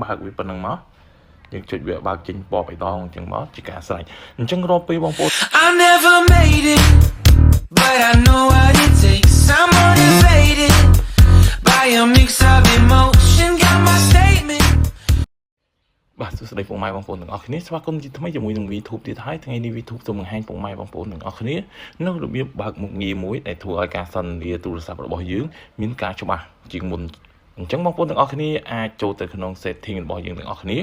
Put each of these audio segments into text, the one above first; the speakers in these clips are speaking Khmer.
បើកវាប៉ុណ្ណឹងមកយើងចុចវាបើកចេញពណ៌បៃតងអញ្ចឹងមកជាការស្រេចអញ្ចឹងរកពេលបងប្អូន I never made it, but I know what it takes. I'm motivated by a mix of emotion. Got my statement. បាទសួស្តីពុកម៉ែបងប្អូនទាំងអស់គ្នាស្វាគមន៍ជាថ្មីជាមួយនឹង VTube ទៀតហើយថ្ងៃនេះ VTube សូមបង្ហាញពុកម៉ែបងប្អូនទាំងអស់គ្នានៅរបៀបបើកមុខងារមួយដែលធ្វើឲ្យការសន្ទនាទូរស័ព្ទរបស់យើងមានការច្បាស់ជាងមុនអញ្ចឹងបងប្អូនទាំងអស់គ្នាអាចចូលទៅក្នុង setting របស់យើងទាំងអស់គ្នា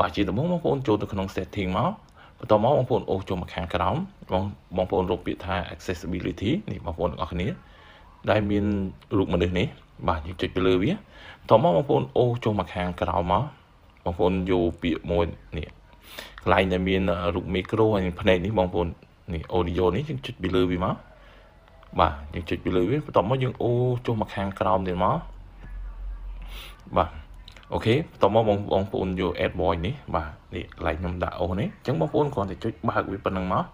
បាទជាដំបូងបងប្អូនចូលទៅក្នុង setting មកបន្ទាប់មកបងប្អូនអូសចូលមកខាងក្រោមបងប្អូនរកពាក្យថា accessibility នេះបងប្អូនទាំងអស់គ្នាដែលមានរូបមនុស្សនេះបាទយើងចុចទៅលើវាបន្ទាប់មកបងប្អូនអូសចូលមកខាងក្រោមមកបងប្អូនយកពាក្យមួយនេះកន្លែងដែលមានរូបមីក្រូហើយភ្នែកនេះបងប្អូននេះ audio នេះយើងចុចពីលើវាមកបាទយើងចុចពីលើវាបន្ទាប់មកយើងអូសចុះមកខាងក្រោមទៀតមកបាទអូខេបន្ទាប់មកបងប្អូនយក add voice នេះបាទនេះកន្លែងខ្ញុំដាក់អូសនេះអញ្ចឹងបងប្អូនគ្រាន់តែចុចបើកវាប៉ុណ្ណឹងមក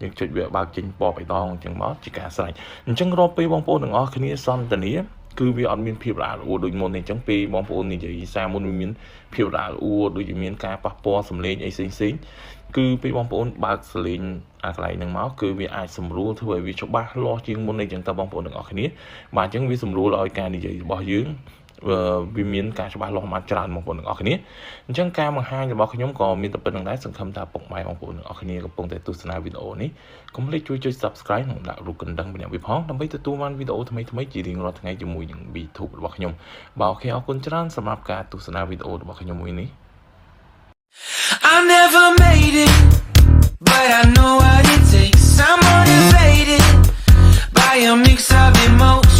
យើងចុចវាបើកចេញពណ៌បៃតងអញ្ចឹងមកជាការស្រេចអញ្ចឹងរកពេលបងប្អូនទាំងអស់គ្នាសន្ទនាគឺវាអត់មានភាពរអាក់រអួលដូចមុនទេអញ្ចឹងពេលបងប្អូននិយាយសារមុនវាមានភាពរអាក់រអួលដូចជាមានការប៉ះពាល់សំឡេងអីផ្សេងគឺពេលបងប្អូនបើកសំឡេងអាកន្លែងហ្នឹងមកគឺវាអាចសម្រួលធ្វើឲ្យវាច្បាស់លាស់ជាងមុនអីចឹងតើបងប្អូនទាំងអស់គ្នាបាទអញ្ចឹងវាសម្រួលឲ្យការនិយាយរបស់យើងវាមានការច្បាស់លាស់មកច្រើនបងប្អូនទាំងអស់គ្នាអញ្ចឹងការបង្ហាញរបស់ខ្ញុំក៏មានតែប៉ុណ្្នឹងដែរសង្ឃឹមថាពុកម៉ែបងប្អូនទាំងអស់គ្នាកំពុងតែទស្សនាវីដេអូនេះកុំភ្លេចជួយចុច Subscribe និងដាក់រូបកណ្ដឹងម្នាក់វាផងដើម្បីទទួលបានវីដេអូថ្មីៗជារៀងរាល់ថ្ងៃជាមួយនឹង VTube របស់ខ្ញុំបាទអូខេអរគុណច្រើនសម្រាប់ការទស្សនាវីដេអូរបស់ខ្ញុំមួយនេះ I never made it, but I know what it takes. I'm motivated by a mix of emotion.